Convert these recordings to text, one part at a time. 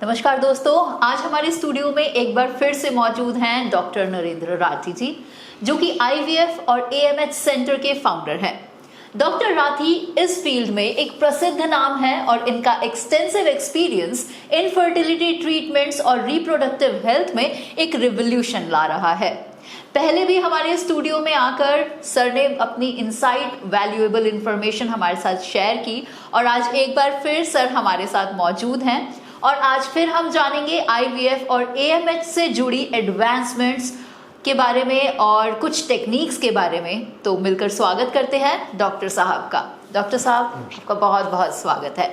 नमस्कार दोस्तों, आज हमारे स्टूडियो में एक बार फिर से मौजूद हैं डॉक्टर नरेंद्र राठी जी, जो कि आईवीएफ और एएमएच सेंटर के फाउंडर हैं। डॉक्टर राठी इस फील्ड में एक प्रसिद्ध नाम है और इनका एक्सटेंसिव एक्सपीरियंस इनफर्टिलिटी ट्रीटमेंट्स और रिप्रोडक्टिव हेल्थ में एक रिवॉल्यूशन ला रहा है। पहले भी हमारे स्टूडियो में आकर सर ने अपनी इनसाइट वैल्यूएबल इंफॉर्मेशन हमारे साथ शेयर की और आज एक बार फिर सर हमारे साथ मौजूद हैं और आज फिर हम जानेंगे आईवीएफ और एएमएच से जुड़ी एडवांसमेंट्स के बारे में और कुछ टेक्निक्स के बारे में। तो मिलकर स्वागत करते हैं डॉक्टर साहब का। डॉक्टर साहब, आपका बहुत बहुत स्वागत है।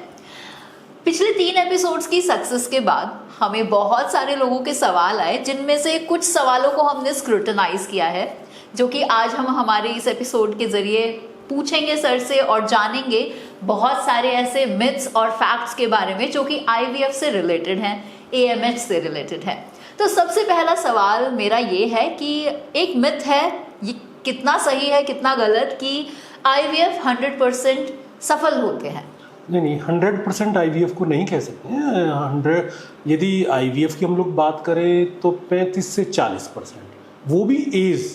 पिछले 3 एपिसोड्स की सक्सेस के बाद हमें बहुत सारे लोगों के सवाल आए, जिनमें से कुछ सवालों को हमने स्क्रूटनाइज किया है, जो कि आज हम हमारे इस एपिसोड के जरिए पूछेंगे सर से और जानेंगे बहुत सारे ऐसे मिथ्स और फैक्ट्स के बारे में जो कि आईवीएफ से रिलेटेड हैं, एएमएच से रिलेटेड है। तो सबसे पहला सवाल मेरा ये है कि एक मिथ है, ये कितना सही है कितना गलत, कि आईवीएफ 100% सफल होते हैं? नहीं, 100% आईवीएफ को नहीं कह सकते हैं। 100 यदि आईवीएफ की हम लोग बात करें तो 35 से 40%, वो भी एज।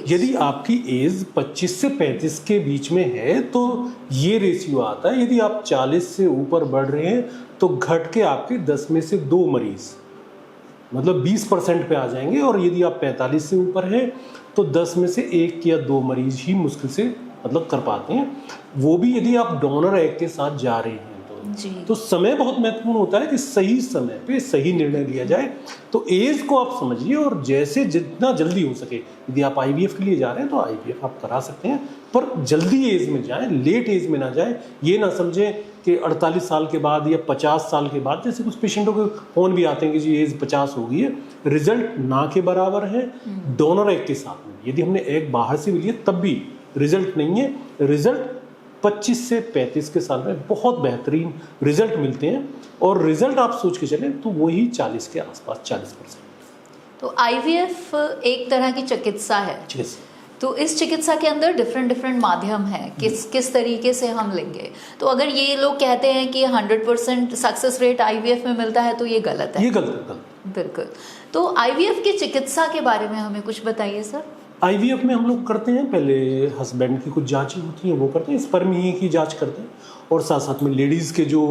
यदि आपकी एज 25 से 35 के बीच में है तो ये रेशियो आता है। यदि आप 40 से ऊपर बढ़ रहे हैं तो घट के आपके 10 में से 2 मरीज, मतलब 20% पे आ जाएंगे। और यदि आप 45 से ऊपर हैं तो 10 में से 1 या 2 मरीज ही मुश्किल से मतलब कर पाते हैं, वो भी यदि आप डोनर एग के साथ जा रहे हैं तो समय बहुत महत्वपूर्ण होता है कि सही समय पे सही निर्णय लिया जाए। तो एज को आप समझिए और जैसे जितना जल्दी हो सके, यदि आप आईवीएफ के लिए जा रहे हैं तो आईवीएफ आप करा सकते हैं, पर जल्दी एज में जाएं, लेट एज में ना जाएं। ये ना समझें कि 48 साल के बाद या 50 साल के बाद, जैसे कुछ पेशेंटों के फोन भी आते हैं कि जी एज 50 हो गई है, रिजल्ट ना के बराबर है डोनर एग के साथ में। यदि हमने एग बाहर से भी लिया तब भी रिजल्ट नहीं है। रिजल्ट 25 से 35 के साल में बहुत बेहतरीन रिजल्ट मिलते हैं और रिजल्ट आप सोच के चलें तो वही 40 के आसपास, 40%। तो आईवीएफ एक तरह की चिकित्सा है। तो इस चिकित्सा के अंदर डिफरेंट माध्यम हैं, किस तरीके से हम लेंगे। तो अगर ये लोग कहते हैं कि 100% सक्सेस रेट आईवीएफ में मिलता है तो ये गलत है। ये गलत है बिल्कुल। तो आईवीएफ की चिकित्सा के बारे में हमें कुछ बताइए सर। आईवीएफ में हम लोग करते हैं, पहले हस्बैंड की कुछ जांचें होती हैं वो करते हैं, स्पर्म की जांच करते हैं, और साथ साथ में लेडीज़ के जो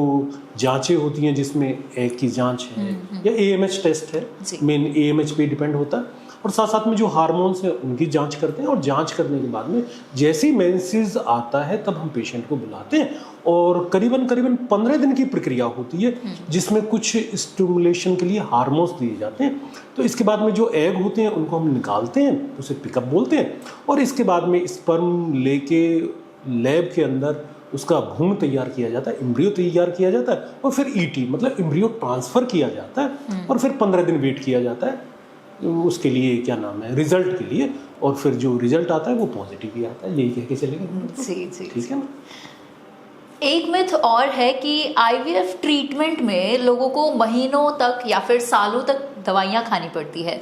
जांचें होती हैं जिसमें एग की जांच है या एएमएच टेस्ट है, मेन एएमएच पे डिपेंड होता है, और साथ साथ में जो हार्मोन्स हैं उनकी जांच करते हैं। और जांच करने के बाद में जैसे ही मेंसेस आता है तब हम पेशेंट को बुलाते हैं और करीबन 15 दिन की प्रक्रिया होती है जिसमें कुछ स्टिमुलेशन के लिए हार्मोन्स दिए जाते हैं। तो इसके बाद में जो एग होते हैं उनको हम निकालते हैं, उसे पिकअप बोलते हैं, और इसके बाद में स्पर्म लेके लैब के अंदर उसका भ्रूण तैयार किया जाता है, एम्ब्रियो तैयार किया जाता है, और फिर ईटी मतलब एम्ब्रियो ट्रांसफ़र किया जाता है, और फिर 15 दिन वेट किया जाता है उसके लिए, क्या नाम है, रिजल्ट के लिए। और फिर जो रिजल्ट आता है वो पॉजिटिव ही आता है, यही कह के चलेगा। जी ठीक है ना। एक मिथ और है कि आईवीएफ ट्रीटमेंट में लोगों को महीनों तक या फिर सालों तक दवाइयाँ खानी पड़ती है,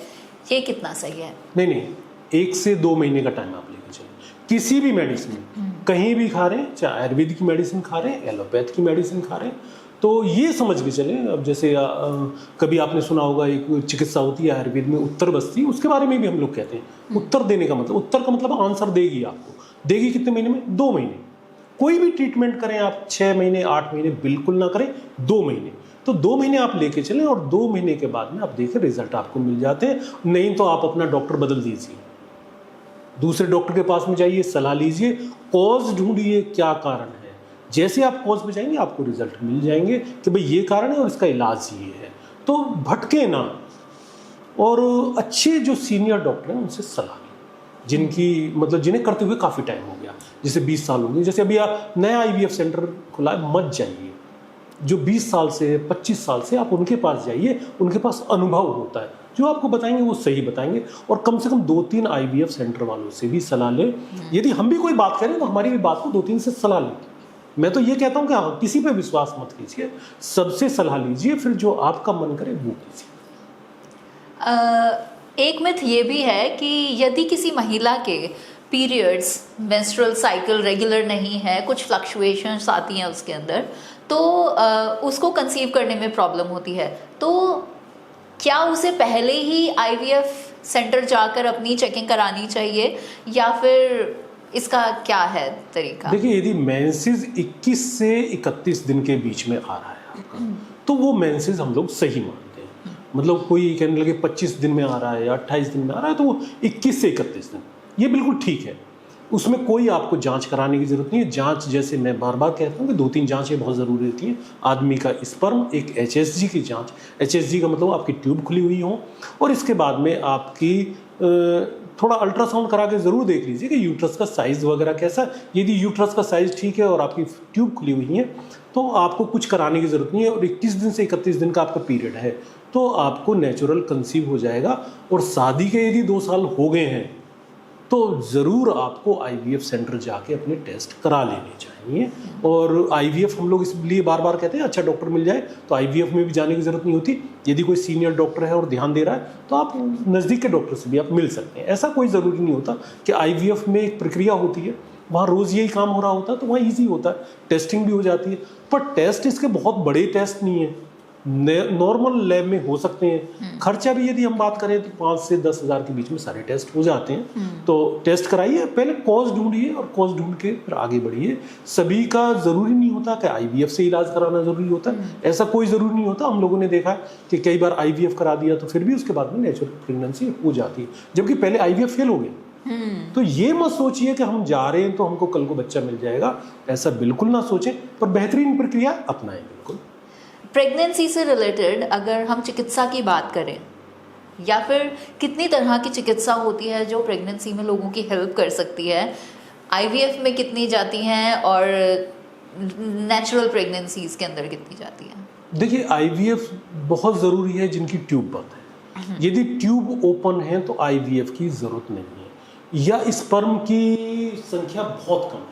ये कितना सही है? नहीं, 1 से 2 महीने का टाइम आप लेके चलें। किसी भी मेडिसिन कहीं भी खा रहे हैं, चाहे आयुर्वेदिक की मेडिसिन खा रहे हैं, एलोपैथ की मेडिसिन खा रहे हैं, तो ये समझ के चलें। अब जैसे कभी आपने सुना होगा एक चिकित्सा होती है आयुर्वेद में, उत्तर बस्ती, उसके बारे में भी हम लोग कहते हैं। उत्तर देने का मतलब, उत्तर का मतलब आंसर देगी आपको। देगी कितने महीने में? 2 महीने। कोई भी ट्रीटमेंट करें आप, 6 महीने 8 महीने बिल्कुल ना करें, 2 महीने। तो 2 महीने आप लेके चलें और 2 महीने के बाद में आप देखें रिजल्ट आपको मिल जाते हैं। नहीं तो आप अपना डॉक्टर बदल दीजिए, दूसरे डॉक्टर के पास में जाइए, सलाह लीजिए, कॉज ढूंढिए क्या कारण है। जैसे आप कॉज पे जाएंगे आपको रिजल्ट मिल जाएंगे कि भाई ये कारण है और इसका इलाज ये है। तो भटके ना, और अच्छे जो सीनियर डॉक्टर हैं उनसे सलाह लें, जिनकी मतलब जिन्हें करते हुए काफ़ी टाइम हो गया, जैसे 20 साल हो गए। जैसे अभी आप नया आईवीएफ सेंटर खुला है, मत जाइए। जो 20 साल से 25 साल से, आप उनके पास जाइए, उनके पास अनुभव होता है, जो आपको बताएंगे वो सही बताएंगे। और कम से कम 2-3 आईवीएफ सेंटर वालों से भी सलाह लें। यदि हम भी कोई बात करें तो हमारी भी बात को 2-3 से सलाह लें। मैं तो ये कहता हूँ कि हाँ, किसी पे विश्वास मत कीजिए, सबसे सलाह लीजिए, फिर जो आपका मन करे वो कीजिए। एक मिथ ये भी है कि यदि किसी महिला के पीरियड्स, मेंस्ट्रुअल साइकिल रेगुलर नहीं है, कुछ फ्लक्चुएशंस आती हैं उसके अंदर, तो उसको कंसीव करने में प्रॉब्लम होती है, तो क्या उसे पहले ही आईवीएफ सेंटर जाकर अपनी चेकिंग करानी चाहिए या फिर इसका क्या है तरीका? देखिए, यदि मेंसेस 21 से 31 दिन के बीच में आ रहा है आपका, तो वो मेंसेस हम लोग सही मानते हैं। मतलब कोई कहने लगे 25 दिन में आ रहा है या 28 दिन में आ रहा है, तो वो 21 से 31 दिन, ये बिल्कुल ठीक है। उसमें कोई आपको जांच कराने की जरूरत नहीं है। जांच, जैसे मैं बार बार कहता हूँ कि 2-3 जांचें बहुत ज़रूरी रहती हैं। आदमी का स्पर्म, एक HSG की जांच, HSG का मतलब आपकी ट्यूब खुली हुई हो, और इसके बाद में आपकी थोड़ा अल्ट्रासाउंड करा के ज़रूर देख लीजिए कि यूट्रस का साइज़ वगैरह कैसा। यदि यूट्रस का साइज़ ठीक है और आपकी ट्यूब खुली हुई है तो आपको कुछ कराने की ज़रूरत नहीं है। और 21 दिन से 31 दिन का आपका पीरियड है तो आपको नेचुरल कंसीव हो जाएगा। और शादी के यदि 2 साल हो गए हैं तो ज़रूर आपको आईवीएफ सेंटर जाके अपने टेस्ट करा लेने चाहिए। और आईवीएफ हम लोग इसलिए बार बार कहते हैं, अच्छा डॉक्टर मिल जाए तो आईवीएफ में भी जाने की ज़रूरत नहीं होती। यदि कोई सीनियर डॉक्टर है और ध्यान दे रहा है तो आप नज़दीक के डॉक्टर से भी आप मिल सकते हैं। ऐसा कोई ज़रूरी नहीं होता कि आईवीएफ में एक प्रक्रिया होती है, वहाँ रोज़ यही काम हो रहा होता है तो वहाँ ईजी होता है, टेस्टिंग भी हो जाती है। पर टेस्ट इसके बहुत बड़े टेस्ट नहीं है, नॉर्मल लैब में हो सकते हैं। खर्चा भी यदि हम बात करें तो 5 से 10 हज़ार के बीच में सारे टेस्ट हो जाते हैं। तो टेस्ट कराइए, पहले कॉज ढूंढिए और कॉज ढूंढ के फिर आगे बढ़िए। सभी का ज़रूरी नहीं होता कि आईवीएफ से इलाज कराना ज़रूरी होता है, ऐसा कोई ज़रूरी नहीं होता। हम लोगों ने देखा है कि कई बार आईवीएफ करा दिया तो फिर भी उसके बाद में नेचुरल प्रेगनेंसी हो जाती है, जबकि पहले आईवीएफ फेल हो गया। तो ये मत सोचिए कि हम जा रहे हैं तो हमको कल को बच्चा मिल जाएगा, ऐसा बिल्कुल ना सोचें। पर बेहतरीन प्रक्रिया अपनाएं बिल्कुल। प्रेगनेंसी से रिलेटेड अगर हम चिकित्सा की बात करें, या फिर कितनी तरह की चिकित्सा होती है जो प्रेगनेंसी में लोगों की हेल्प कर सकती है? आईवीएफ में कितनी जाती हैं और नेचुरल प्रेगनेंसीज के अंदर कितनी जाती हैं? देखिए, आईवीएफ बहुत ज़रूरी है जिनकी ट्यूब बंद है। यदि ट्यूब ओपन है तो आईवीएफ की ज़रूरत नहीं है, या स्पर्म की संख्या बहुत कम है,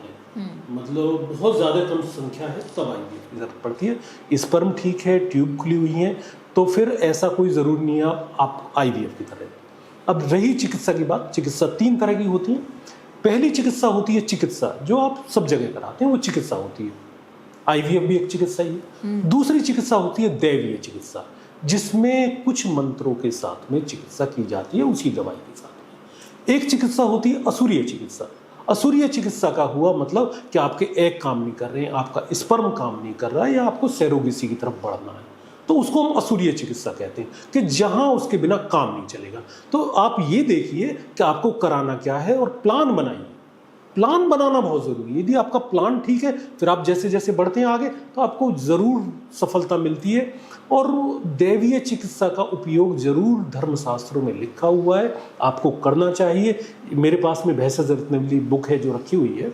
मतलब बहुत ज़्यादा कम संख्या है, तब आईवीएफ की ज़रूरत पड़ती है। स्पर्म ठीक है, ट्यूब खुली हुई है, तो फिर ऐसा कोई ज़रूरी नहीं है आप आईवीएफ की तरह। अब रही चिकित्सा की बात, चिकित्सा 3 तरह की होती है। पहली चिकित्सा होती है चिकित्सा जो आप सब जगह कराते हैं, वो चिकित्सा होती है। आईवीएफ भी एक चिकित्सा ही है। दूसरी चिकित्सा होती है दैवीय चिकित्सा, जिसमें कुछ मंत्रों के साथ में चिकित्सा की जाती है उसी दवाई के साथ में। एक चिकित्सा होती है असुरीय चिकित्सा। असुरीय चिकित्सा का हुआ मतलब कि आपके एग काम नहीं कर रहे हैं, आपका स्पर्म काम नहीं कर रहा है, या आपको सैरोगेसी की तरफ बढ़ना है, तो उसको हम असुरीय चिकित्सा कहते हैं, कि जहां उसके बिना काम नहीं चलेगा। तो आप ये देखिए कि आपको कराना क्या है और प्लान बनाइए। प्लान बनाना बहुत ज़रूरी है। यदि आपका प्लान ठीक है, फिर आप जैसे जैसे बढ़ते हैं आगे तो आपको ज़रूर सफलता मिलती है। और दैवीय चिकित्सा का उपयोग ज़रूर धर्मशास्त्रों में लिखा हुआ है, आपको करना चाहिए। मेरे पास में भेषज रत्नावली बुक है जो रखी हुई है,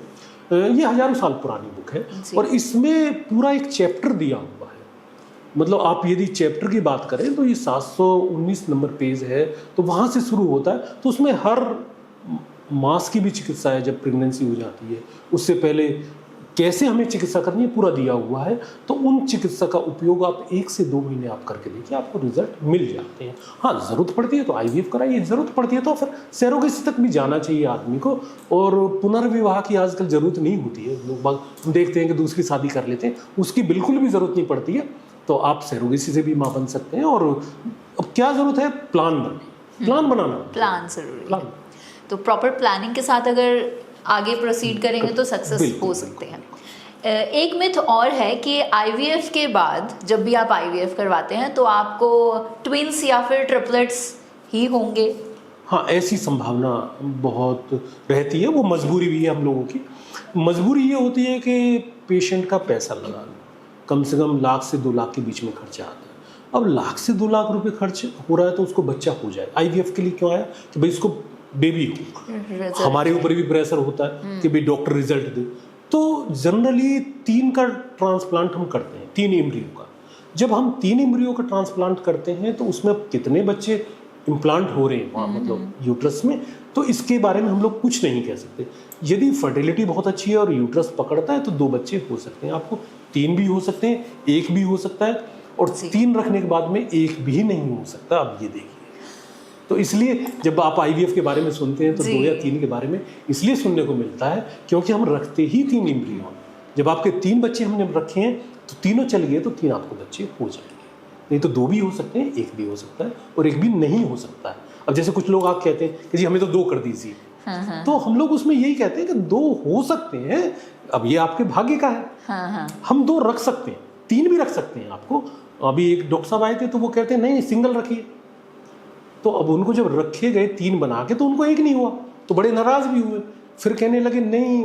ये हज़ारों साल पुरानी बुक है, और इसमें पूरा एक चैप्टर दिया हुआ है। मतलब आप यदि चैप्टर की बात करें तो ये 719 नंबर पेज है, तो वहाँ से शुरू होता है। तो उसमें हर मास की भी चिकित्सा है, जब प्रेगनेंसी हो जाती है उससे पहले कैसे हमें चिकित्सा करनी है पूरा दिया हुआ है। तो उन चिकित्सा का उपयोग आप 1 से 2 महीने आप करके देखिए, आपको रिजल्ट मिल जाते हैं। हाँ, ज़रूरत पड़ती है तो आईवीएफ कराइए, ज़रूरत पड़ती है तो फिर सैरोगेसी तक भी जाना चाहिए आदमी को। और पुनर्विवाह की आजकल ज़रूरत नहीं होती है। लोग देखते हैं कि दूसरी शादी कर लेते हैं, उसकी बिल्कुल भी ज़रूरत नहीं पड़ती है। तो आप सैरोगेसी से भी माँ बन सकते हैं। और अब क्या ज़रूरत है, प्लान बनाना, प्लान ज़रूरी है। तो प्रॉपर प्लानिंग के साथ अगर आगे प्रोसीड करेंगे तो सक्सेस हो सकते हैं। एक मिथ और है कि आईवीएफ के बाद जब भी आप आईवीएफ करवाते हैं तो आपको ट्विंस या फिर ट्रिपलेट्स ही होंगे। हाँ, ऐसी संभावना बहुत रहती है। वो मजबूरी भी है हम लोगों की। मजबूरी ये होती है कि पेशेंट का पैसा लगा लो, कम से कम 1 लाख से 2 लाख के बीच में खर्चा आता है। अब 1 लाख से 2 लाख रुपए खर्च हो रहा है तो उसको बच्चा हो जाए। आईवीएफ के लिए क्यों आया कि भाई इसको बेबी हो। हमारे ऊपर भी प्रेशर होता है कि भाई डॉक्टर रिजल्ट दे। तो जनरली 3 का ट्रांसप्लांट हम करते हैं, 3 एम्ब्रियो का। जब हम 3 एम्ब्रियो का ट्रांसप्लांट करते हैं तो उसमें कितने बच्चे इम्प्लांट हो रहे हैं वहाँ, मतलब यूट्रस में, तो इसके बारे में हम लोग कुछ नहीं कह सकते। यदि फर्टिलिटी बहुत अच्छी है और यूट्रस पकड़ता है तो 2 बच्चे हो सकते हैं, आपको 3 भी हो सकते हैं, 1 भी हो सकता है, और 3 रखने के बाद में 1 भी नहीं हो सकता। अब ये देखिए, तो इसलिए जब आप आईवीएफ के बारे में सुनते हैं तो 2 या 3 के बारे में इसलिए सुनने को मिलता है क्योंकि हम रखते ही 3 एम्ब्रियो। जब आपके 3 बच्चे हमने रखे हैं तो तीनों चल गए तो 3 आपको बच्चे हो जाएंगे, नहीं तो 2 भी हो सकते हैं, 1 भी हो सकता है और 1 भी नहीं हो सकता है। अब जैसे कुछ लोग आप कहते हैं कि जी हमें तो 2 कर दीजिए, तो हम लोग उसमें यही कहते हैं कि 2 हो सकते हैं, अब ये आपके भाग्य का है। हम 2 रख सकते हैं, 3 भी रख सकते हैं आपको। अभी एक डॉक्टर साहब आए थे तो वो कहते हैं नहीं सिंगल रखिए, तो अब उनको जब रखे गए 3 बना के तो उनको 1 नहीं हुआ, तो बड़े नाराज भी हुए। फिर कहने लगे नहीं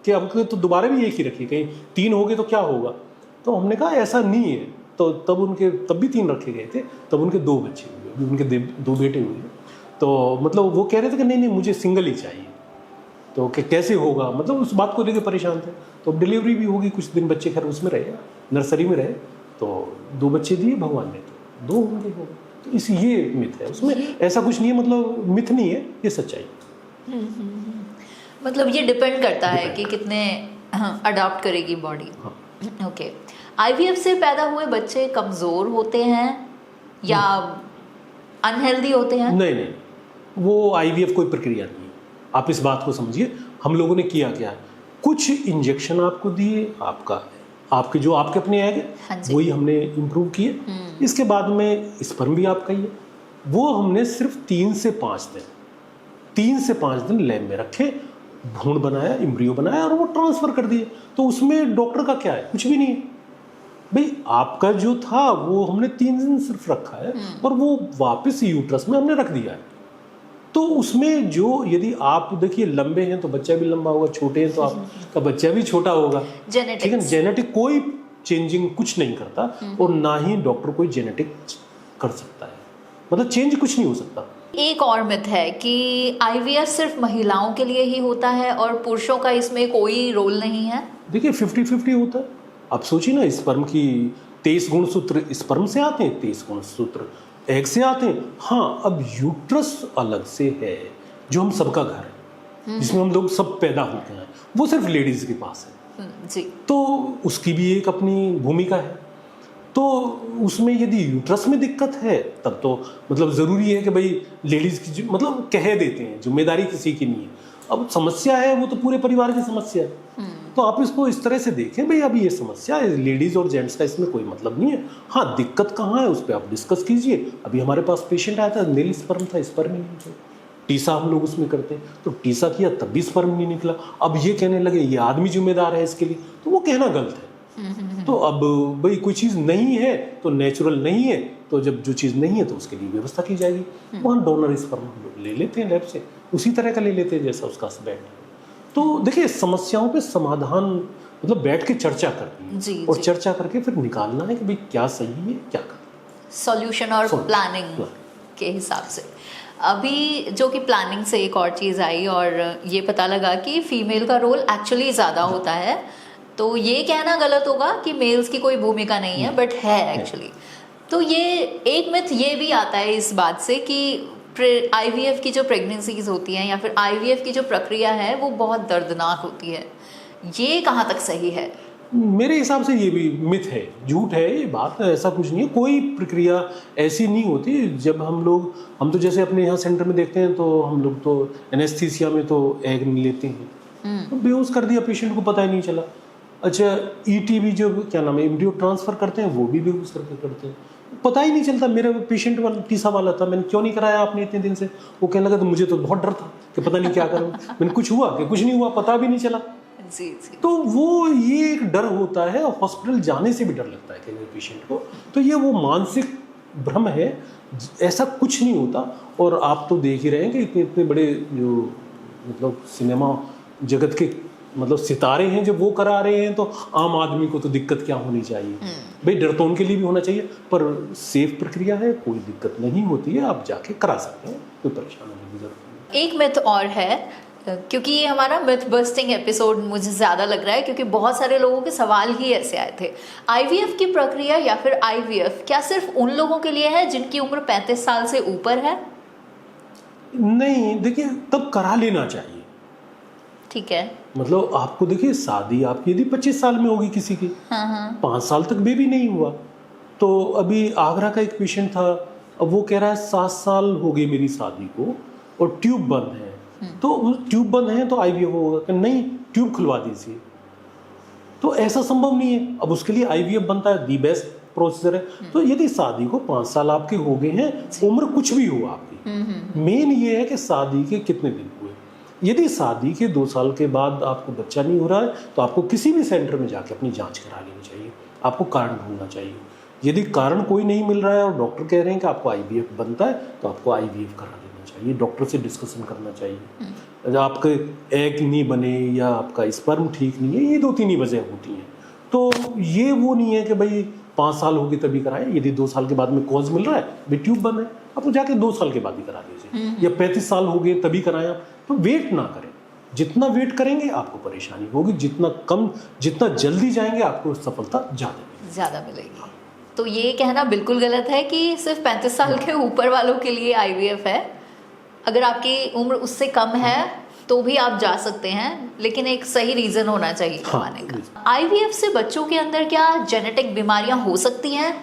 कि अब तो दोबारा भी 1 ही रखिए, कहीं 3 हो गए तो क्या होगा। तो हमने कहा ऐसा नहीं है। तो तब भी 3 रखे गए थे, तब उनके 2 बच्चे हुए, उनके 2 बेटे हुए। तो मतलब वो कह रहे थे कि नहीं मुझे सिंगल ही चाहिए। तो कि कैसे होगा, मतलब उस बात को लेकर परेशान थे। तो अब डिलीवरी भी होगी, कुछ दिन बच्चे खैर उसमें रहे, नर्सरी में रहे, तो 2 बच्चे दिए भगवान ने, तो 2 होंगे। तो इस ये मिथ है, उसमें ऐसा कुछ नहीं है, मतलब मिथ नहीं है, ये सच्चाई। मतलब ये डिपेंड करता है कि कितने अडॉप्ट करेगी बॉडी। ओके, आईवीएफ से पैदा हुए बच्चे कमज़ोर होते हैं या अनहेल्दी होते हैं? नहीं, वो आईवीएफ कोई प्रक्रिया नहीं है, आप इस बात को समझिए। हम लोगों ने किया क्या, कुछ इंजेक्शन आपको दिए, आपके जो आपके अपने एग वही हमने इम्प्रूव किए। इसके बाद में स्पर्म भी आपका ही है, वो हमने सिर्फ 3 से 5 दिन लैब में रखे, भ्रूण बनाया, एम्ब्रियो बनाया और वो ट्रांसफर कर दिए। तो उसमें डॉक्टर का क्या है, कुछ भी नहीं है भाई। आपका जो था वो हमने 3 दिन सिर्फ रखा है और वो वापस यूट्रस में हमने रख दिया है। तो उसमें जो यदि आप देखिए लंबे हैं तो बच्चा भी लंबा होगा, छोटे हैं तो आपका बच्चा भी छोटा होगा, ठीक है। जेनेटिक कोई चेंजिंग कुछ नहीं करता और ना ही डॉक्टर कोई जेनेटिक कर सकता है, मतलब चेंज कुछ नहीं हो सकता। एक और मिथ है कि आईवीएफ सिर्फ महिलाओं के लिए ही होता है और पुरुषों का इसमें कोई रोल नहीं है। देखिए 50-50 होता है। आप सोचिए ना, स्पर्म की 23 गुणसूत्र स्पर्म से आते हैं, 23 गुणसूत्र एग से आते हैं। हाँ, अब यूट्रस अलग से है जो हम सबका घर है, जिसमें हम लोग सब पैदा होते हैं, वो सिर्फ लेडीज के पास है जी। तो उसकी भी एक अपनी भूमिका है। तो उसमें यदि यूट्रस में दिक्कत है तब तो मतलब ज़रूरी है कि भाई लेडीज़ की मतलब कह देते हैं, जिम्मेदारी किसी की नहीं है। अब समस्या है वो तो पूरे परिवार की समस्या है। तो आप इसको इस तरह से देखें, भाई अभी ये समस्या है, लेडीज़ और जेंट्स का इसमें कोई मतलब नहीं है। हाँ, दिक्कत कहाँ है उस पर आप डिस्कस कीजिए। अभी हमारे पास पेशेंट आया था, मेल स्पर्म था, स्पर्म नहीं निकला। टीसा हम लोग उसमें करते हैं, तो टीसा किया तब भी स्पर्म नहीं निकला। अब ये कहने लगे ये आदमी जिम्मेदार है इसके लिए, तो वो कहना गलत है। तो अब भाई कोई चीज़ नहीं है तो नेचुरल नहीं है, तो जब जो चीज़ नहीं है तो उसके लिए व्यवस्था की जाएगी। वहाँ डोनर स्पर्म ले लेते हैं लैब से, उसी तरह का ले लेते हैं जैसा उसका हस्बैंड। तो देखिए समस्याओं पे समाधान मतलब बैठ के चर्चा करनी है और चर्चा करके फिर निकालना है कि भाई क्या सही है क्या करना, सॉल्यूशन और प्लानिंग के हिसाब से। अभी जो कि प्लानिंग से एक और चीज़ आई और ये पता लगा कि फीमेल का रोल एक्चुअली ज़्यादा होता है। तो ये कहना गलत होगा कि मेल्स की कोई भूमिका नहीं है, बट है एक्चुअली। तो ये एक मिथ ये भी आता है इस बात से कि आईवीएफ की जो प्रेगनेंसीज होती हैं या फिर आईवीएफ की जो प्रक्रिया है वो बहुत दर्दनाक होती है। ये कहाँ तक सही है? मेरे हिसाब से ये भी मिथ है, झूठ है ये बात, ऐसा कुछ नहीं है। कोई प्रक्रिया ऐसी नहीं होती। जब हम तो जैसे अपने यहाँ सेंटर में देखते हैं तो हम लोग तो एनेस्थीसिया में तो एग नहीं लेते हैं, तो बेहोश कर दिया पेशेंट को, पता ही नहीं चला। अच्छा, ईटी भी जो क्या नाम है एम्ब्रियो ट्रांसफर करते हैं वो भी बेहोश करके करते हैं, पता ही नहीं चलता। मेरा पेशेंट वाला टीसा वाला था, मैंने क्यों नहीं कराया आपने इतने दिन से, वो कहने लगा तो मुझे तो बहुत डर था कि पता नहीं क्या करूँ। मैंने कुछ हुआ कि कुछ नहीं हुआ, पता भी नहीं चला। जी। तो वो ये एक डर होता है, हॉस्पिटल जाने से भी डर लगता है कई पेशेंट को। तो ये वो मानसिक भ्रम है, ऐसा कुछ नहीं होता। और आप तो देख ही रहे हैं कि इतने इतने बड़े जो मतलब सिनेमा जगत के मतलब सितारे हैं, जब वो करा रहे हैं तो आम आदमी को तो दिक्कत क्या होनी चाहिए। भाई डर तो उनके लिए भी होना चाहिए, पर सेफ प्रक्रिया है, कोई दिक्कत नहीं होती है, आप जाके करा सकते हैं, कोई परेशानी नहीं की जरूरत नहीं। एक मिथ और है, क्योंकि ये हमारा मिथ बस्टिंग एपिसोड मुझे ज़्यादा लग रहा है क्योंकि बहुत सारे लोगों के सवाल ही ऐसे आए थे। आईवीएफ की प्रक्रिया या फिर आईवीएफ क्या सिर्फ उन लोगों के लिए है जिनकी उम्र 35 साल से ऊपर है? नहीं, देखिए तब करा लेना चाहिए। ठीक है, मतलब आपको देखिए शादी आपकी यदि 25 साल में होगी किसी की, 5 साल तक बेबी नहीं हुआ। तो अभी आगरा का एक पेशेंट था, अब वो कह रहा है 7 साल हो गए मेरी शादी को और ट्यूब बंद है। तो ट्यूब बंद है तो आईवीएफ होगा कि नहीं, ट्यूब खुलवा दीजिए। तो ऐसा संभव नहीं है। अब उसके लिए आईवीएफ बनता है, दी बेस्ट प्रोसीजर है। तो यदि शादी को 5 साल आपके हो गए हैं, उम्र कुछ भी हो आपकी, मेन ये है कि शादी के कितने दिन हुए। यदि शादी के 2 साल के बाद आपको बच्चा नहीं हो रहा है तो आपको किसी भी सेंटर में जाके अपनी जांच करा लेनी चाहिए, आपको कारण ढूंढना चाहिए। यदि कारण कोई नहीं मिल रहा है और डॉक्टर कह रहे हैं कि आपको आईवीएफ बनता है तो आपको आईवीएफ करा देना चाहिए, डॉक्टर से डिस्कशन करना चाहिए। आपके एग नहीं बने या आपका स्पर्म ठीक नहीं है, ये 2-3 ही वजह होती हैं। तो ये वो नहीं है कि भाई 5 साल हो गए तभी कराएं। यदि 2 साल के बाद में कॉज मिल रहा है, भी ट्यूब बन है, आप जाके 2 साल के बाद ही करा लीजिए, या 35 साल हो गए तभी कराएं आप। तो वेट ना करें, जितना वेट करेंगे आपको परेशानी होगी, जितना जल्दी जाएंगे आपको सफलता ज़्यादा मिलेगी। तो ये कहना बिल्कुल गलत है कि सिर्फ 35 साल के ऊपर वालों के लिए आईवीएफ है। अगर आपकी उम्र उससे कम है तो भी आप जा सकते हैं, लेकिन एक सही रीजन होना चाहिए करवाने का। आईवीएफ से बच्चों के अंदर क्या जेनेटिक बीमारियां हो सकती हैं?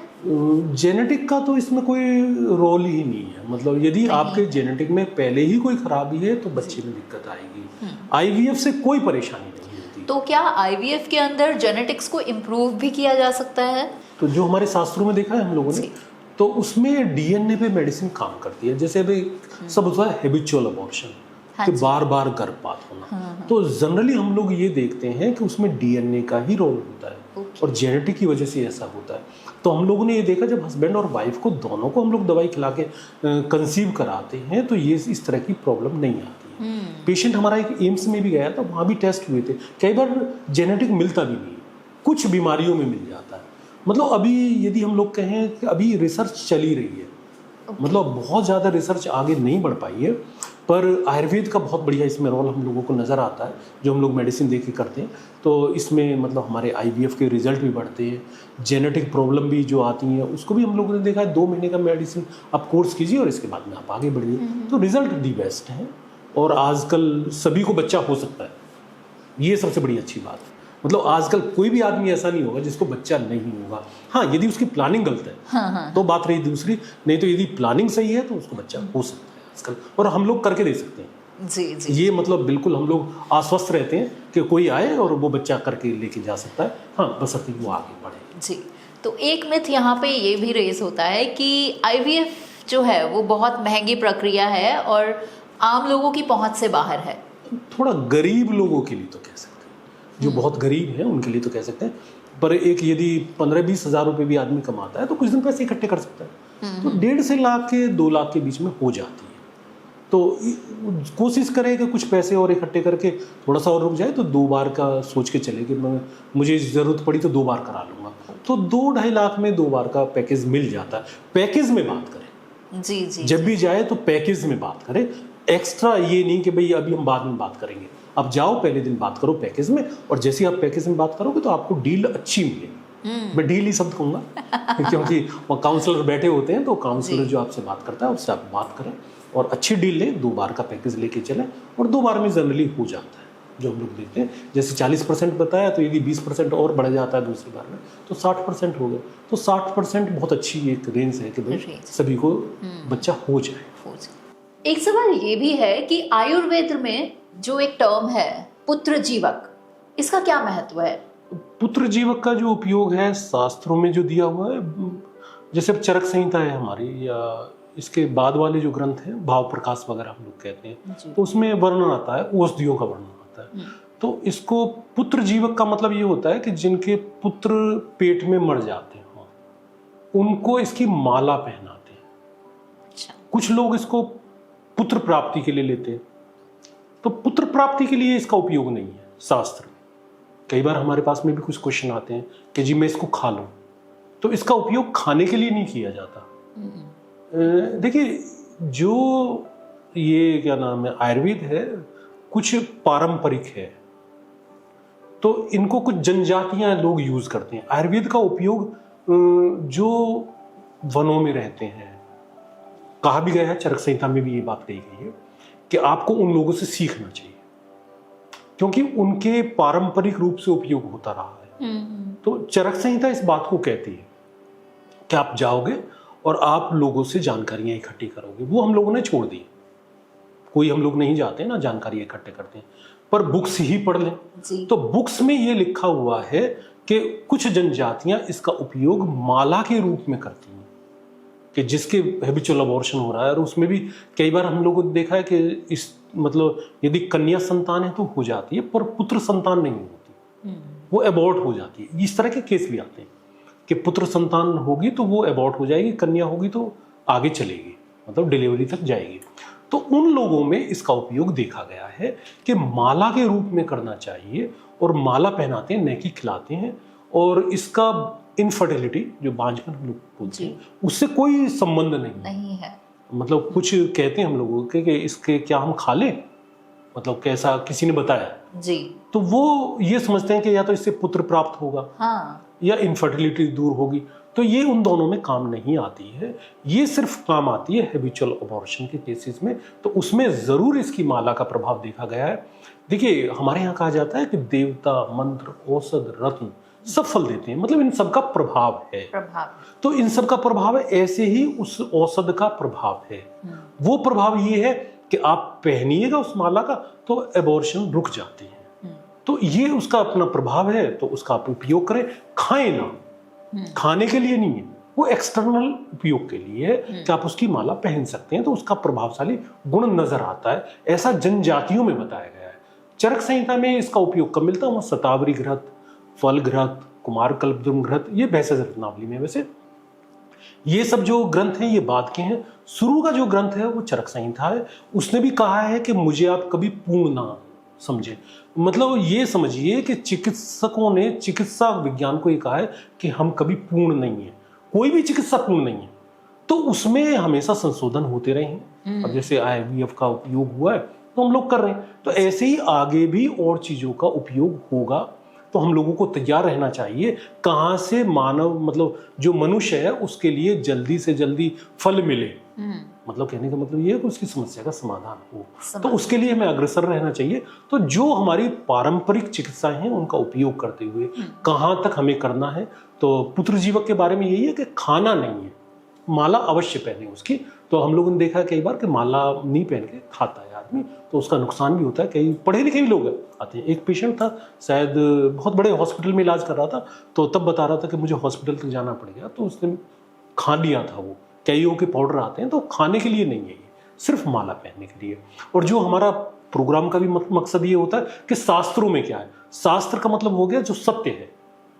जेनेटिक का तो इसमें कोई रोल ही नहीं है। मतलब यदि आपके जेनेटिक में पहले ही कोई खराबी है तो बच्चे में दिक्कत आएगी। आईवीएफ से कोई परेशानी नहीं होती। तो क्या आईवीएफ के अंदर जेनेटिक्स को इम्प्रूव भी किया जा सकता है? तो जो हमारे शास्त्रों में देखा है हम लोगों ने, तो उसमें डीएनए पे मेडिसिन काम करती है। जैसे अभी सब होता है हैबिचुअल अबॉर्शन, कि बार बार गर्भपात होना। तो जनरली हम लोग ये देखते हैं कि उसमें डीएनए का ही रोल होता है और जेनेटिक की वजह से ऐसा होता है। तो हम लोगों ने ये देखा, जब हस्बैंड और वाइफ को दोनों को हम लोग दवाई खिला के कंसीव कराते हैं तो ये इस तरह की प्रॉब्लम नहीं आती है। पेशेंट हमारा एक एम्स में भी गया था, वहाँ भी टेस्ट हुए थे। कई बार जेनेटिक मिलता भी नहीं, कुछ बीमारियों में मिल जाता है। मतलब अभी यदि हम लोग कहें कि अभी रिसर्च चली रही है, मतलब बहुत ज़्यादा रिसर्च आगे नहीं बढ़ पाई है, पर आयुर्वेद का बहुत बढ़िया इसमें रोल हम लोगों को नज़र आता है। जो हम लोग मेडिसिन दे के करते हैं तो इसमें मतलब हमारे आईवीएफ के रिजल्ट भी बढ़ते हैं। जेनेटिक प्रॉब्लम भी जो आती हैं उसको भी हम लोगों ने देखा है। 2 महीने का मेडिसिन आप कोर्स कीजिए और इसके बाद में आप आगे बढ़िए, तो रिजल्ट दी बेस्ट है। और आजकल सभी को बच्चा हो सकता है, ये सबसे बड़ी अच्छी बात है। मतलब आजकल कोई भी आदमी ऐसा नहीं होगा जिसको बच्चा नहीं होगा। हाँ, यदि उसकी प्लानिंग गलत है तो बात रही दूसरी, नहीं तो यदि प्लानिंग सही है तो उसको बच्चा हो सकता है आजकल, और हम लोग करके दे सकते हैं। जी। ये मतलब बिल्कुल हम लोग आश्वस्त रहते हैं कि कोई आए और वो बच्चा करके लेके जा सकता है। हाँ, बशर्ते वो आगे बढ़े। जी। तो एक मिथ यहाँ पे ये भी रेज होता है कि आईवीएफ जो है वो बहुत महंगी प्रक्रिया है और आम लोगों की पहुंच से बाहर है। थोड़ा गरीब लोगों के लिए तो कह सकते हैं, जो बहुत गरीब हैं उनके लिए तो कह सकते हैं। पर एक यदि 15-20 हज़ार रुपये भी आदमी कमाता है तो कुछ दिन पैसे इकट्ठे कर सकता है, तो 1.5 से लाख के 2 लाख के बीच में हो जाती है। तो कोशिश करें कि कुछ पैसे और इकट्ठे करके थोड़ा सा और रुक जाए, तो 2 बार का सोच के चले कि मुझे ज़रूरत पड़ी तो 2 बार करा लूँगा, तो 2-2.5 लाख में 2 बार का पैकेज मिल जाता है। पैकेज में बात करें, जी। जब भी जाए तो पैकेज में बात करें, एक्स्ट्रा ये नहीं कि भाई अभी हम बाद में बात करेंगे। आप जाओ, पहले दिन बात करो पैकेज में, और जैसे ही आप पैकेज में बात करोगे तो आपको डील अच्छी मिलेगी। मैं डील ही शब्द कहूँगा क्योंकि वो काउंसलर बैठे होते हैं, तो काउंसलर जो आपसे बात करता है उससे आप बात करें और अच्छी डील लें। 2 बार का पैकेज लेके चलें, और 2 बार में जनरली हो जाता है जो हम लोग देखते हैं। जैसे 40% बताया, तो यदि 20% और बढ़ जाता है दूसरी बार में तो 60% हो गया। तो 60% बहुत अच्छी एक रेंज है कि भाई सभी को बच्चा हो जाए। एक सवाल ये भी है कि आयुर्वेद में जो एक टर्म है पुत्र जीवक, इसका क्या महत्व है? पुत्र जीवक का जो उपयोग है शास्त्रों में जो दिया हुआ है, जैसे अब चरक संहिता है हमारी, या इसके बाद वाले जो ग्रंथ हैं भाव प्रकाश वगैरह हम लोग कहते हैं, तो उसमें वर्णन आता है, औषधियों का वर्णन आता है। तो इसको पुत्र जीवक का मतलब ये होता है कि जिनके पुत्र पेट में मर जाते हो उनको इसकी माला पहनाते हैं। अच्छा। कुछ लोग इसको पुत्र प्राप्ति के लिए लेते हैं, तो पुत्र प्राप्ति के लिए इसका उपयोग नहीं है शास्त्र में। कई बार हमारे पास में भी कुछ क्वेश्चन आते हैं कि जी मैं इसको खा लूं, तो इसका उपयोग खाने के लिए नहीं किया जाता। देखिए, जो ये क्या नाम है आयुर्वेद है, कुछ पारंपरिक है, तो इनको कुछ जनजातियां लोग यूज करते हैं। आयुर्वेद का उपयोग जो वनों में रहते हैं, कहा भी गया है, चरक संहिता में भी ये बात कही गई है कि आपको उन लोगों से सीखना चाहिए, क्योंकि उनके पारंपरिक रूप से उपयोग होता रहा है। तो चरक संहिता इस बात को कहती है कि आप जाओगे और आप लोगों से जानकारियां इकट्ठी करोगे। वो हम लोगों ने छोड़ दी, कोई हम लोग नहीं जाते ना जानकारी इकट्ठे करते हैं, पर बुक्स ही पढ़ लें। जी। तो बुक्स में ये लिखा हुआ है कि कुछ जनजातियां इसका उपयोग माला के रूप में करती हैं, कि जिसके हैबिचुअल अबॉर्शन हो रहा है, और उसमें भी कई बार हम लोगों ने देखा है कि इस मतलब यदि कन्या संतान है तो हो जाती है, पर पुत्र संतान नहीं होती, वो एबॉर्ट हो जाती है। इस तरह के केस भी आते हैं कि पुत्र संतान होगी तो वो एबॉर्ट हो जाएगी, कन्या होगी तो आगे चलेगी, मतलब डिलीवरी तक जाएगी। तो उन लोगों में इसका उपयोग देखा गया है कि माला के रूप में करना चाहिए, और माला पहनाते हैं, न कि खिलाते हैं। और इसका इनफर्टिलिटी, जो बांझपन हम लोग बोलते हैं, उससे कोई संबंध नहीं है। मतलब कुछ कहते हैं हम लोगों के कि इसके क्या हम खा लें, मतलब कैसा किसी ने बताया जी, तो वो ये समझते हैं कि या तो इससे पुत्र प्राप्त होगा, हाँ, या इनफर्टिलिटी दूर होगी। तो ये उन दोनों में काम नहीं आती है, ये सिर्फ काम आती है हैबिचुअल अबॉर्शन के केसेस में। तो उसमें जरूर इसकी माला का प्रभाव देखा गया है। देखिए, हमारे यहाँ कहा जाता है कि देवता, मंत्र, औषध, रत्न सब फल देते हैं, मतलब इन सब का प्रभाव है। तो इन सब का प्रभाव है, ऐसे ही उस औषध का प्रभाव है। वो प्रभाव ये है कि आप पहनिएगा उस माला का तो एबॉर्शन रुक जाती है। तो ये उसका अपना प्रभाव है, तो उसका आप उपयोग करें। खाएं ना, खाने के लिए नहीं है, वो एक्सटर्नल उपयोग के लिए है कि आप उसकी माला पहन सकते हैं, तो उसका प्रभावशाली गुण नजर आता है। ऐसा जनजातियों में बताया गया है। चरक संहिता में इसका उपयोग कब मिलता है? वहाँ शतावरी घृत, फल घृत, कुमार कल्पद्रुम घृत, ये भैंसा रत्नावली में। वैसे ये सब जो ग्रंथ हैं ये बाद के हैं। शुरू का जो ग्रंथ है वो चरक संहिता है। उसने भी कहा है कि मुझे आप कभी पूर्ण ना समझे, मतलब ये समझिए कि चिकित्सकों ने, चिकित्सा विज्ञान को ये कहा है कि हम कभी पूर्ण नहीं है, कोई भी चिकित्सा पूर्ण नहीं है। तो उसमें हमेशा संशोधन होते रहे हैं। अब जैसे IVF का उपयोग हुआ है तो हम लोग कर रहे हैं, तो ऐसे ही आगे भी और चीजों का उपयोग होगा। तो हम लोगों को तैयार रहना चाहिए कहाँ से मानव, मतलब जो मनुष्य है उसके लिए जल्दी से जल्दी फल मिले। मतलब कहने का मतलब ये है कि उसकी समस्या का समाधान हो, तो उसके लिए हमें अग्रसर रहना चाहिए। तो जो हमारी पारंपरिक चिकित्साएं हैं उनका उपयोग करते हुए कहाँ तक हमें करना है। तो पुत्र जीवक के बारे में यही है कि खाना नहीं है, माला अवश्य पहने उसकी। तो हम लोगों ने देखा है कई बार कि माला नहीं पहन के खाता है आदमी, तो उसका नुकसान भी होता है। कई पढ़े लिखे भी लोग आते हैं। एक पेशेंट था, शायद बहुत बड़े हॉस्पिटल में इलाज कर रहा था, तो तब बता रहा था कि मुझे हॉस्पिटल तक जाना पड़ गया, तो उसने खा लिया था। वो कईयों के पाउडर आते हैं, तो खाने के लिए नहीं है, ये सिर्फ माला पहनने के लिए। और जो हमारा प्रोग्राम का भी मकसद ये होता है कि शास्त्रों में क्या है। शास्त्र का मतलब हो गया जो सत्य है,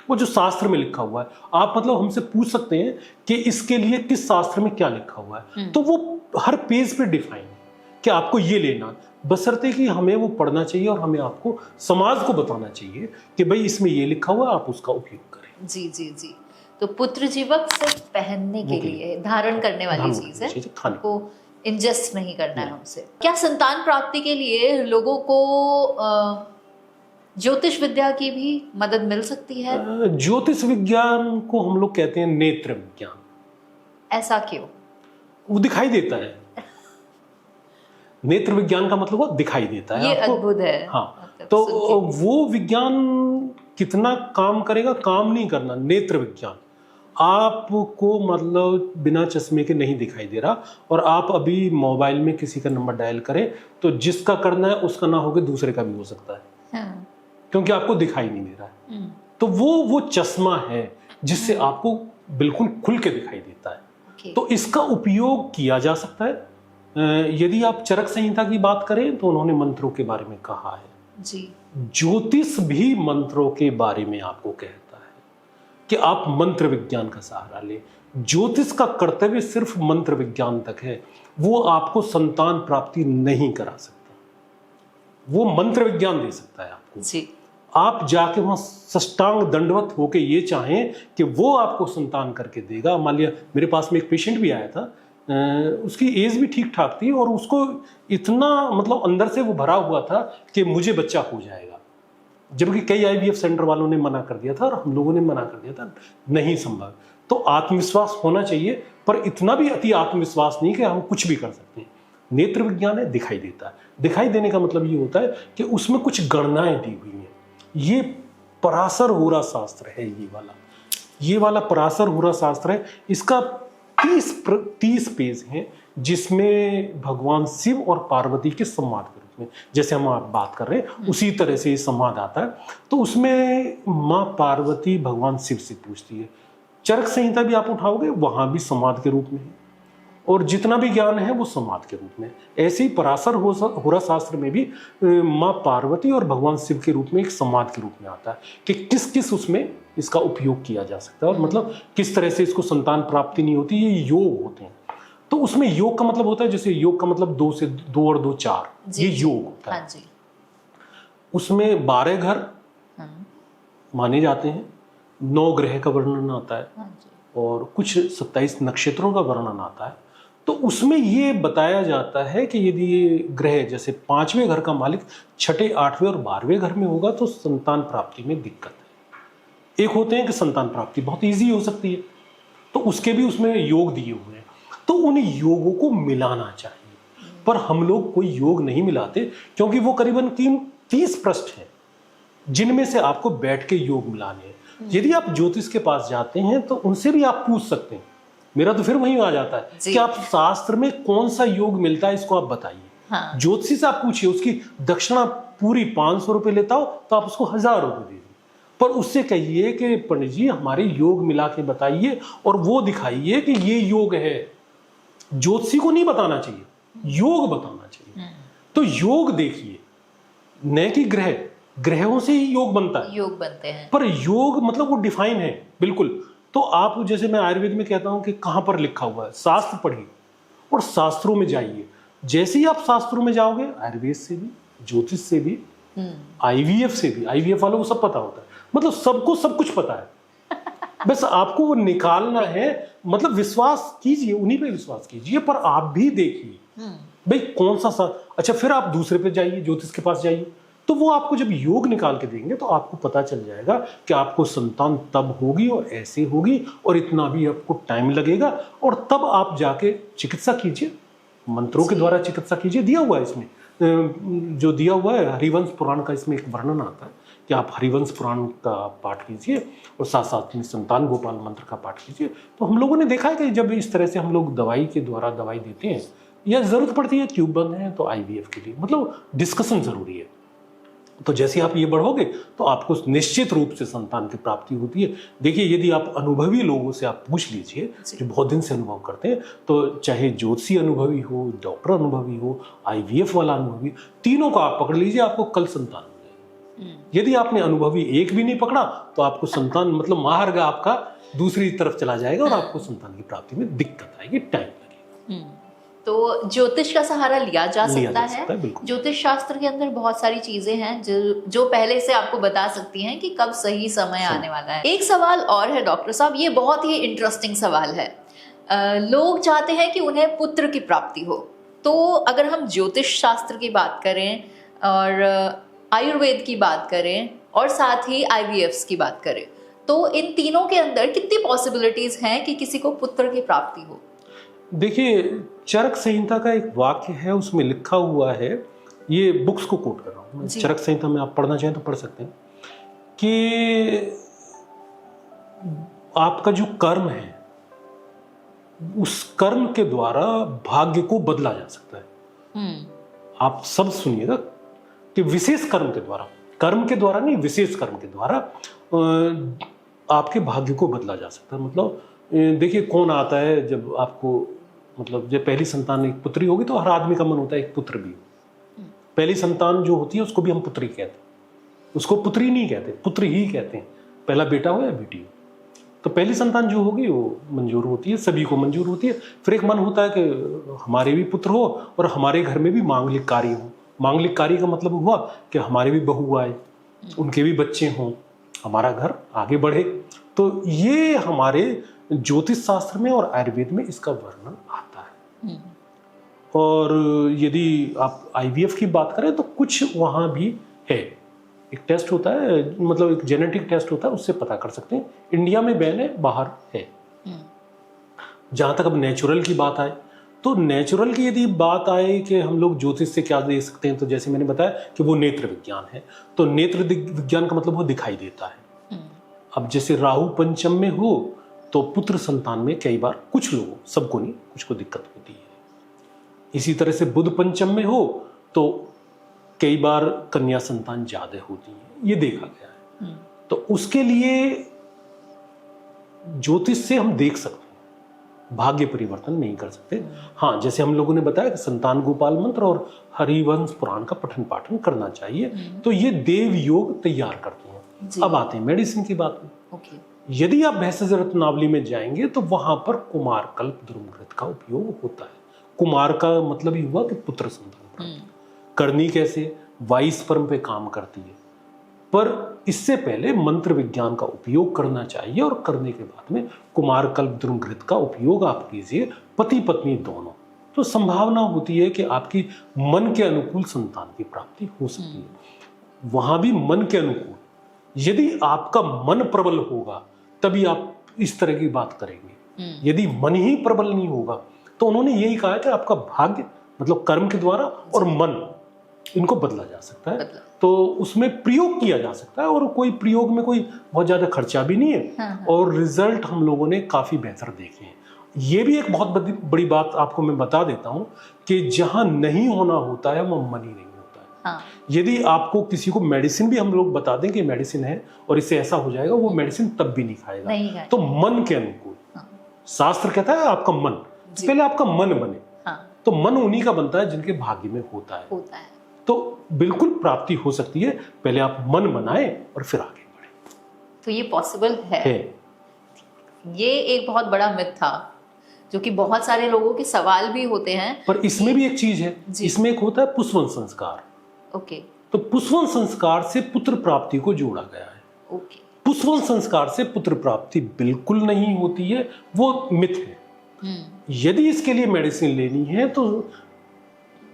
वो जो शास्त्र में लिखा हुआ है। आप मतलब हमसे पूछ सकते हैं कि इसके लिए किस शास्त्र में क्या लिखा हुआ है, तो वो हर पेज पे डिफाइन है कि आपको ये लेना, बशर्ते कि हमें वो पढ़ना चाहिए और हमें आपको समाज को बताना चाहिए कि भाई इसमें ये लिखा हुआ है, आप उसका उपयोग करें। जी जी जी। तो पुत्र जीवक सिर्फ पहनने के लिए, धारण करने वाली चीज है, आपको इंजेस्ट नहीं करना है हमसे। क्या संतान प्राप्ति के लिए लोगों को ज्योतिष विद्या की भी मदद मिल सकती है? ज्योतिष विज्ञान को हम लोग कहते हैं नेत्र विज्ञान। ऐसा क्यों? वो दिखाई देता है। नेत्र विज्ञान का मतलब वो दिखाई देता है। ये अद्भुत है। हाँ, तो वो विज्ञान कितना काम करेगा? काम नहीं करना। नेत्र विज्ञान आपको मतलब बिना चश्मे के नहीं दिखाई दे रहा, और आप अभी मोबाइल में किसी का नंबर डायल करें तो जिसका करना है उसका ना होकर दूसरे का भी हो सकता है। हाँ। क्योंकि आपको दिखाई नहीं दे रहा है। तो वो चश्मा है जिससे आपको बिल्कुल खुल के दिखाई देता है। तो इसका उपयोग किया जा सकता है। यदि आप चरक संहिता की बात करें तो उन्होंने मंत्रों के बारे में कहा है जी। ज्योतिष भी मंत्रों के बारे में आपको कहता है कि आप मंत्र विज्ञान का सहारा ले। ज्योतिष का कर्तव्य सिर्फ मंत्र विज्ञान तक है, वो आपको संतान प्राप्ति नहीं करा सकता, वो मंत्र विज्ञान दे सकता है आपको जी। आप जाके वहां सष्टांग दंडवत होके ये चाहें कि वो आपको संतान करके देगा। मान लिया मेरे पास में एक पेशेंट भी आया था, उसकी एज भी ठीक ठाक थी और उसको इतना मतलब अंदर से वो भरा हुआ था कि मुझे बच्चा हो जाएगा, जबकि कई IVF सेंटर वालों ने मना कर दिया था और हम लोगों ने मना कर दिया था, नहीं संभव। तो आत्मविश्वास होना चाहिए, पर इतना भी अति आत्मविश्वास नहीं कि हम कुछ भी कर सकते हैं। नेत्र विज्ञान है, दिखाई देता है। दिखाई देने का मतलब ये होता है कि उसमें कुछ गणनाएं दी हुई हैं। ये पराशर होरा शास्त्र है, ये वाला पराशर होरा शास्त्र है। इसका 30 पेज हैं जिसमें भगवान शिव और पार्वती के संवाद के रूप में, जैसे हम आप बात कर रहे हैं उसी तरह से ये संवाद आता है। तो उसमें माँ पार्वती भगवान शिव से पूछती है। चरक संहिता भी आप उठाओगे, वहां भी संवाद के रूप में है, और जितना भी ज्ञान है वो संवाद के रूप में। ऐसे ही पराशर होरा शास्त्र में भी माँ पार्वती और भगवान शिव के रूप में एक संवाद के रूप में आता है कि किस किस उसमें इसका उपयोग किया जा सकता है, और मतलब किस तरह से इसको संतान प्राप्ति नहीं होती, ये योग होते हैं। तो उसमें योग का मतलब होता है, जैसे योग का मतलब 2 से 2 और 2 4, ये योग होता है। हाँ जी। उसमें 12 घर माने जाते हैं, 9 ग्रह का वर्णन आता है, हाँ जी। और कुछ 27 नक्षत्रों का वर्णन आता है। तो उसमें ये बताया जाता है कि यदि ये ग्रह जैसे 5वें घर का मालिक 6ठे, 8वें और 12वें घर में होगा तो संतान प्राप्ति में दिक्कत है। एक होते हैं कि संतान प्राप्ति बहुत ईजी हो सकती है, तो उसके भी उसमें योग दिए हुए हैं। तो उन योगों को मिलाना चाहिए, पर हम लोग कोई योग नहीं मिलाते, क्योंकि वो करीबन 30 पृष्ठ हैं जिनमें से आपको बैठ के योग मिलाने हैं। यदि आप ज्योतिष के पास जाते हैं तो उनसे भी आप पूछ सकते हैं। मेरा तो फिर वही आ जाता है कि आप शास्त्र में कौन सा योग मिलता है इसको आप बताइए। हाँ। ज्योतिषी से आप पूछिए, उसकी दक्षिणा पूरी 500 रुपए लेता हो तो आप उसको 1000 रुपए दे दीजिए, पर उससे कहिए कि पंडित जी हमारे योग मिला के बताइए और वो दिखाइए कि ये योग है। ज्योतिषी को नहीं बताना चाहिए, योग बताना चाहिए। तो योग देखिए, न कि ग्रहों से ही योग बनता है, योग बनते हैं, पर योग मतलब वो डिफाइन है बिल्कुल। तो आप जैसे मैं आयुर्वेद में कहता हूं कि कहां पर लिखा हुआ है, शास्त्र पढ़िए और शास्त्रों में जाइए। जैसे ही आप शास्त्रों में जाओगे, आयुर्वेद से भी, ज्योतिष से भी, आईवीएफ से भी, आईवीएफ वालों को सब पता होता है, मतलब सबको सब कुछ पता है। बस आपको वो निकालना है, मतलब विश्वास कीजिए, उन्हीं पे विश्वास कीजिए, पर आप भी देखिए भाई कौन सा अच्छा, फिर आप दूसरे पे जाइए, ज्योतिष के पास जाइए, तो वो आपको जब योग निकाल के देंगे तो आपको पता चल जाएगा कि आपको संतान तब होगी और ऐसे होगी और इतना भी आपको टाइम लगेगा, और तब आप जाके चिकित्सा कीजिए, मंत्रों के द्वारा चिकित्सा कीजिए। दिया हुआ है इसमें, जो दिया हुआ है हरिवंश पुराण का, इसमें एक वर्णन आता है कि आप हरिवंश पुराण का पाठ कीजिए और साथ साथ में संतान गोपाल मंत्र का पाठ कीजिए। तो हम लोगों ने देखा है कि जब इस तरह से हम लोग दवाई के द्वारा दवाई देते हैं या जरूरत पड़ती है ट्यूब बंद है तो आईवीएफ के लिए, मतलब डिस्कशन जरूरी है। तो जैसे आप ये बढ़ोगे तो आपको निश्चित रूप से संतान की प्राप्ति होती है। देखिए, यदि आप अनुभवी लोगों से आप पूछ लीजिए जो बहुत दिन से अनुभव करते हैं, तो चाहे ज्योतिषी अनुभवी हो, डॉक्टर अनुभवी हो, आईवीएफ वाला अनुभवी, तीनों को आप पकड़ लीजिए, आपको कल संतान हो जाएगी। यदि आपने अनुभवी एक भी नहीं पकड़ा तो आपको संतान, मतलब मार्ग आपका दूसरी तरफ चला जाएगा और आपको संतान की प्राप्ति में दिक्कत आएगी, टाइम लगेगा। तो ज्योतिष का सहारा लिया जा सकता है। ज्योतिष शास्त्र के अंदर बहुत सारी चीजें हैं जो पहले से आपको बता सकती हैं कि कब सही समय आने वाला है। एक सवाल और है डॉक्टर साहब, ये बहुत ही इंटरेस्टिंग सवाल है। लोग चाहते हैं कि उन्हें पुत्र की प्राप्ति हो, तो अगर हम ज्योतिष शास्त्र की बात करें और आयुर्वेद की बात करें और साथ ही आईवीएफ की बात करें, तो इन तीनों के अंदर कितनी पॉसिबिलिटीज हैं कि किसी को पुत्र की प्राप्ति हो? देखिए, चरक संहिता का एक वाक्य है, उसमें लिखा हुआ है, ये बुक्स को कोट कर रहा हूँ, चरक संहिता में आप पढ़ना चाहें तो पढ़ सकते हैं, कि आपका जो कर्म है उस कर्म के द्वारा भाग्य को बदला जा सकता है। आप सब सुनिएगा कि विशेष कर्म के द्वारा, कर्म के द्वारा नहीं, विशेष कर्म के द्वारा आपके भाग्य को बदला जा सकता है। मतलब देखिए, कौन आता है जब आपको, मतलब जब पहली संतान एक पुत्री होगी तो हर आदमी का मन होता है एक पुत्र भी हो। पहली संतान जो होती है उसको भी हम पुत्री कहते हैं, उसको पुत्री नहीं कहते, पुत्र ही कहते हैं, पहला बेटा हो या बेटी हो। तो पहली संतान जो होगी वो मंजूर होती है, सभी को मंजूर होती है। फिर एक मन होता है कि हमारे भी पुत्र हो और हमारे घर में भी मांगलिक कार्य हो। मांगलिक कार्य का मतलब हुआ कि हमारे भी बहू आए, उनके भी बच्चे हों, हमारा घर आगे बढ़े। तो ये हमारे ज्योतिष शास्त्र में और आयुर्वेद में इसका वर्णन आता है। और यदि आप आईवीएफ की बात करें तो कुछ वहां भी है, एक टेस्ट होता है, मतलब एक जेनेटिक टेस्ट होता है, उससे पता कर सकते हैं। इंडिया में बैन है, बाहर है। जहां तक अब नेचुरल की बात आए, तो नेचुरल की यदि बात आए कि हम लोग ज्योतिष से क्या देख सकते हैं, तो जैसे मैंने बताया कि वो नेत्र विज्ञान है। तो नेत्र विज्ञान का मतलब वो दिखाई देता है। अब जैसे राहु पंचम में हो तो पुत्र संतान में कई बार कुछ लोगों, सबको नहीं, कुछ को दिक्कत होती है। इसी तरह से बुध पंचम में हो तो कई बार कन्या संतान ज्यादा होती है, ये देखा गया है। तो उसके लिए ज्योतिष से हम देख सकते हैं, भाग्य परिवर्तन नहीं कर सकते। हाँ, जैसे हम लोगों ने बताया कि संतान गोपाल मंत्र और हरिवंश पुराण का पठन पाठन करना चाहिए, तो ये देव योग तैयार करते हैं। अब आते हैं मेडिसिन की बात में। यदि आप भेषज रत्नावली में जाएंगे तो वहां पर कुमारकल्प द्रुमघृत का उपयोग होता है। कुमार का मतलब ही हुआ कि पुत्र संतान प्राप्त करनी। कैसे? वाइस्पर्म पे काम करती है, पर इससे पहले मंत्र विज्ञान का उपयोग करना चाहिए और करने के बाद में कुमारकल्प द्रुमघृत का उपयोग आप कीजिए, पति पत्नी दोनों। तो संभावना होती है कि आपकी मन के अनुकूल संतान की प्राप्ति हो सकती है। वहां भी मन के अनुकूल, यदि आपका मन प्रबल होगा तभी आप इस तरह की बात करेंगे। यदि मन ही प्रबल नहीं होगा तो उन्होंने यही कहा कि आपका भाग्य मतलब कर्म के द्वारा और मन, इनको बदला जा सकता है। तो उसमें प्रयोग किया जा सकता है और कोई प्रयोग में कोई बहुत ज्यादा खर्चा भी नहीं है। और रिजल्ट हम लोगों ने काफी बेहतर देखे हैं। ये भी एक बहुत बड़ी बात आपको मैं बता देता हूं कि जहां नहीं होना होता है वह मन ही नहीं होता है। यदि आपको किसी को मेडिसिन भी हम लोग बता दें कि मेडिसिन है और इससे ऐसा हो जाएगा, वो मेडिसिन तब भी नहीं खाएगा। तो मन के अनुकूल शास्त्र कहता है आपका मन, पहले आपका मन बने। तो मन उन्हीं का बनता है जिनके भाग्य में होता है। तो बिल्कुल प्राप्ति हो सकती है, पहले आप मन बनाएं और फिर आगे बढ़ें। तो ये पॉसिबल है। ये एक बहुत बड़ा मिथ था जो कि बहुत सारे लोगों के सवाल भी होते हैं। पर इसमें भी एक चीज है, इसमें एक होता है पुष्पवन संस्कार। तो पुष्पवन संस्कार से पुत्र प्राप्ति को जोड़ा गया है। पुष्पवन संस्कार से पुत्र प्राप्ति बिल्कुल नहीं होती है, वो मिथ है। यदि इसके लिए मेडिसिन लेनी है तो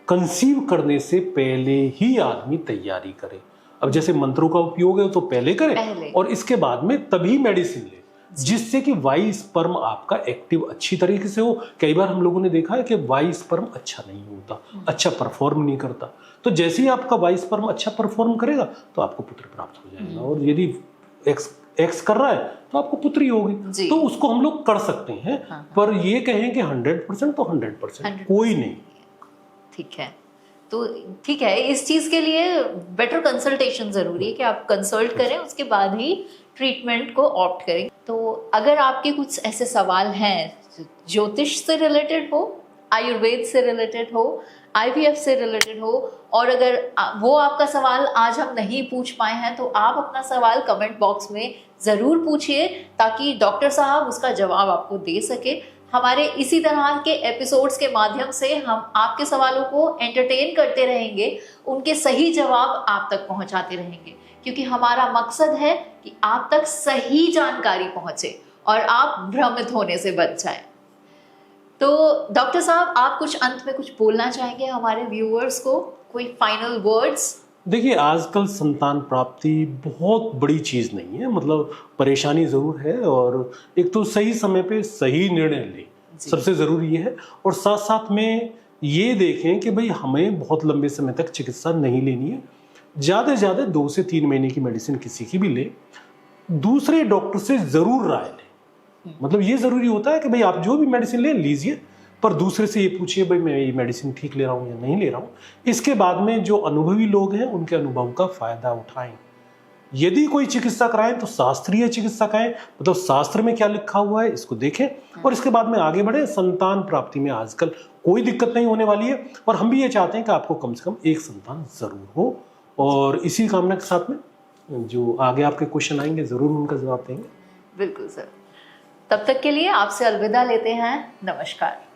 कंसीव करने से पहले ही आदमी तैयारी करे। अब जैसे मंत्रों का उपयोग है तो पहले करे और इसके बाद में तभी मेडिसिन ले, जिससे कि वाई स्पर्म आपका एक्टिव अच्छी तरीके से हो। कई बार हम लोगों ने देखा है कि वाई स्पर्म अच्छा नहीं होता, अच्छा परफॉर्म नहीं करता। तो जैसे ही आपका वाई स्पर्म अच्छा परफॉर्म करेगा तो आपको पुत्र प्राप्त हो जाएगा। और यदि एक्स कर रहा है तो आपको पुत्री होगी। तो उसको हम लोग कर सकते हैं। पर ये कहें कि 100% तो 100% कोई नहीं। ठीक है, तो ठीक है, इस चीज के लिए बेटर कंसल्टेशन जरूरी है कि आप कंसल्ट करें, उसके बाद ही ट्रीटमेंट को ऑप्ट करें। तो अगर आपके कुछ ऐसे सवाल हैं ज्योतिष से रिलेटेड हो, आयुर्वेद से रिलेटेड हो, IVF से रिलेटेड हो, और अगर वो आपका सवाल आज हम नहीं पूछ पाए हैं तो आप अपना सवाल कमेंट बॉक्स में ज़रूर पूछिए ताकि डॉक्टर साहब उसका जवाब आपको दे सके। हमारे इसी तरह के एपिसोड्स के माध्यम से हम आपके सवालों को एंटरटेन करते रहेंगे, उनके सही जवाब आप तक पहुंचाते रहेंगे, क्योंकि हमारा मकसद है कि आप तक सही जानकारी पहुंचे और आप भ्रमित होने से बच जाएं। तो डॉक्टर साहब, आप कुछ अंत में कुछ बोलना चाहेंगे हमारे व्यूअर्स को, कोई फाइनल वर्ड्स? देखिए, आजकल संतान प्राप्ति बहुत बड़ी चीज़ नहीं है, मतलब परेशानी ज़रूर है, और एक तो सही समय पे सही निर्णय लें, सबसे ज़रूरी ये है। और साथ साथ में ये देखें कि भाई हमें बहुत लंबे समय तक चिकित्सा नहीं लेनी है। ज़्यादा से ज़्यादा 2 से 3 महीने की मेडिसिन किसी की भी ले, दूसरे डॉक्टर से ज़रूर राय लें। मतलब ये ज़रूरी होता है कि भाई आप जो भी मेडिसिन लें लीजिए, पर दूसरे से ये पूछिए भाई मैं ये मेडिसिन ठीक ले रहा हूँ या नहीं ले रहा हूँ। इसके बाद में जो अनुभवी लोग हैं उनके अनुभव का फायदा उठाएं। यदि कोई चिकित्सा कराएं तो शास्त्रीय चिकित्सा कराएं, मतलब शास्त्र में क्या लिखा हुआ है इसको देखें और इसके बाद में आगे बढ़े। संतान प्राप्ति में आजकल कोई दिक्कत नहीं होने वाली है, और हम भी ये चाहते हैं कि आपको कम से कम एक संतान जरूर हो। और इसी कामना के साथ में जो आगे आपके क्वेश्चन आएंगे जरूर उनका जवाब देंगे। बिल्कुल सर, तब तक के लिए आपसे अलविदा लेते हैं। नमस्कार।